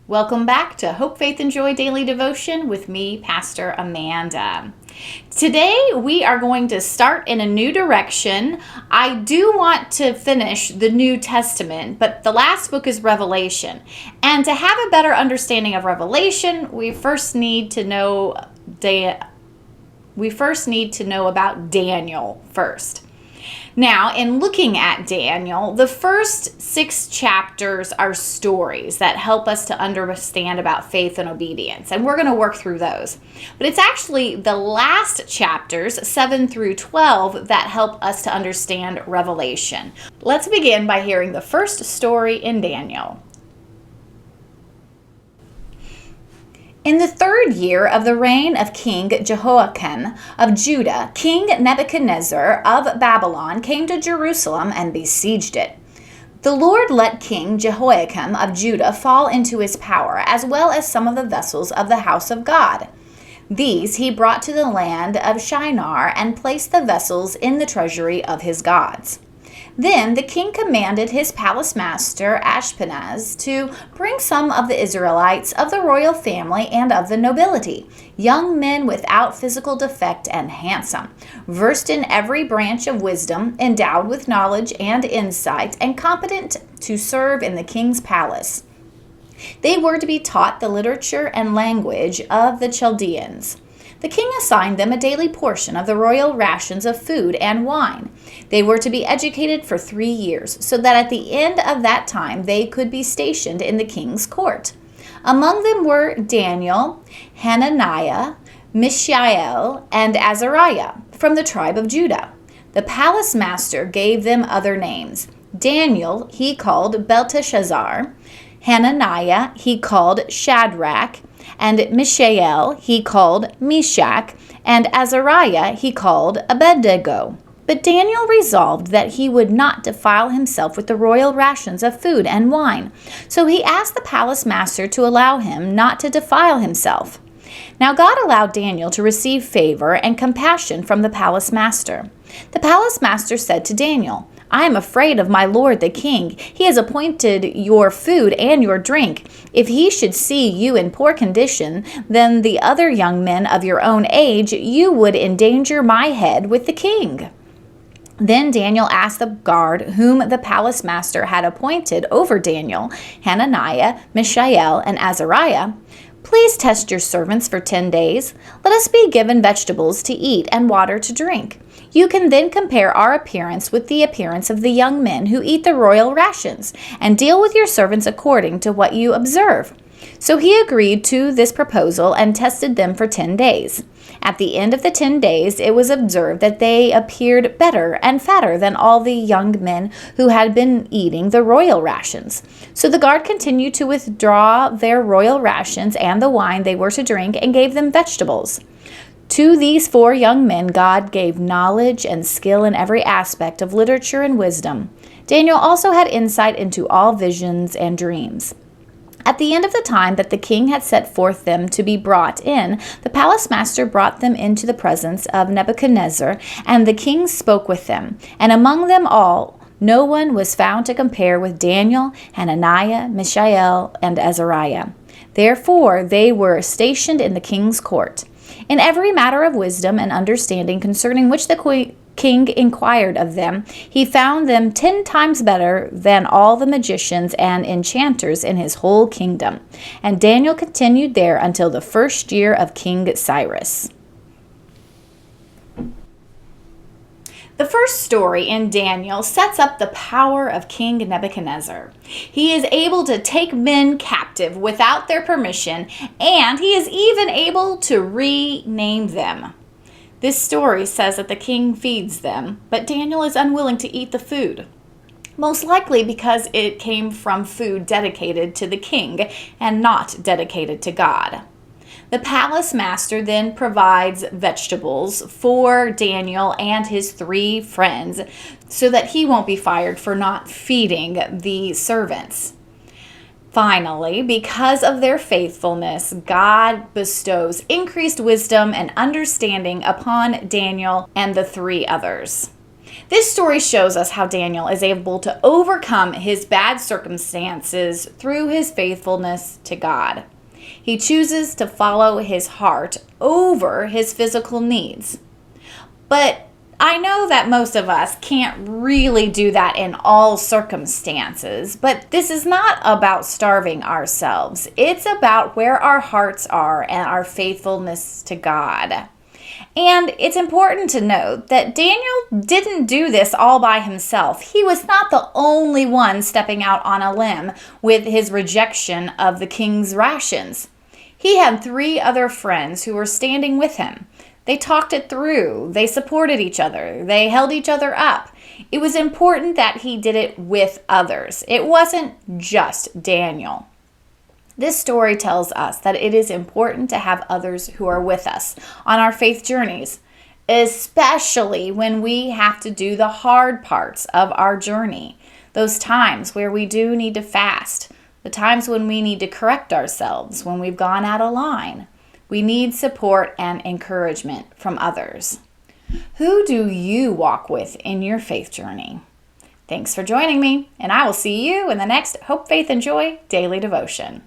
Welcome back to Hope, Faith, and Joy Daily Devotion with me, Pastor Amanda. Today we are going to start in a new direction. I do want to finish the New Testament, but the last book is Revelation. And to have a better understanding of Revelation, we first need to know about Daniel first. Now, in looking at Daniel, the first 6 chapters are stories that help us to understand about faith and obedience, and we're going to work through those. But it's actually the last chapters, 7 through 12, that help us to understand Revelation. Let's begin by hearing the first story in Daniel. In the 3rd year of the reign of King Jehoiakim of Judah, King Nebuchadnezzar of Babylon came to Jerusalem and besieged it. The Lord let King Jehoiakim of Judah fall into his power, as well as some of the vessels of the house of God. These he brought to the land of Shinar and placed the vessels in the treasury of his gods. Then the king commanded his palace master Ashpenaz to bring some of the Israelites of the royal family and of the nobility, young men without physical defect and handsome, versed in every branch of wisdom, endowed with knowledge and insight, and competent to serve in the king's palace. They were to be taught the literature and language of the Chaldeans. The king assigned them a daily portion of the royal rations of food and wine. They were to be educated for 3 years, so that at the end of that time they could be stationed in the king's court. Among them were Daniel, Hananiah, Mishael, and Azariah from the tribe of Judah. The palace master gave them other names. Daniel he called Belteshazzar, Hananiah he called Shadrach, and Mishael he called Meshach, and Azariah he called Abednego. But Daniel resolved that he would not defile himself with the royal rations of food and wine. So he asked the palace master to allow him not to defile himself. Now God allowed Daniel to receive favor and compassion from the palace master. The palace master said to Daniel, "I am afraid of my lord the king. He has appointed your food and your drink. If he should see you in poor condition than the other young men of your own age, you would endanger my head with the king." Then Daniel asked the guard whom the palace master had appointed over Daniel, Hananiah, Mishael, and Azariah, "Please test your servants for 10 days. Let us be given vegetables to eat and water to drink. You can then compare our appearance with the appearance of the young men who eat the royal rations, and deal with your servants according to what you observe." So he agreed to this proposal and tested them for 10 days. At the end of the 10 days, it was observed that they appeared better and fatter than all the young men who had been eating the royal rations. So the guard continued to withdraw their royal rations and the wine they were to drink, and gave them vegetables. To these 4 young men God gave knowledge and skill in every aspect of literature and wisdom. Daniel also had insight into all visions and dreams. At the end of the time that the king had set forth them to be brought in, the palace master brought them into the presence of Nebuchadnezzar, and the king spoke with them. And among them all, no one was found to compare with Daniel, Hananiah, Mishael, and Azariah. Therefore they were stationed in the king's court. In every matter of wisdom and understanding concerning which the king inquired of them, he found them 10 times better than all the magicians and enchanters in his whole kingdom. And Daniel continued there until the 1st year of King Cyrus. The first story in Daniel sets up the power of King Nebuchadnezzar. He is able to take men captive without their permission, and he is even able to rename them. This story says that the king feeds them, but Daniel is unwilling to eat the food, most likely because it came from food dedicated to the king and not dedicated to God. The palace master then provides vegetables for Daniel and his 3 friends so that he won't be fired for not feeding the servants. Finally, because of their faithfulness, God bestows increased wisdom and understanding upon Daniel and the 3 others. This story shows us how Daniel is able to overcome his bad circumstances through his faithfulness to God. He chooses to follow his heart over his physical needs. But I know that most of us can't really do that in all circumstances, but this is not about starving ourselves. It's about where our hearts are and our faithfulness to God. And it's important to note that Daniel didn't do this all by himself. He was not the only one stepping out on a limb with his rejection of the king's rations. He had 3 other friends who were standing with him. They talked it through. They supported each other. They held each other up. It was important that he did it with others. It wasn't just Daniel. This story tells us that it is important to have others who are with us on our faith journeys, especially when we have to do the hard parts of our journey. Those times where we do need to fast, the times when we need to correct ourselves, when we've gone out of line. We need support and encouragement from others. Who do you walk with in your faith journey? Thanks for joining me, and I will see you in the next Hope, Faith, and Joy Daily Devotion.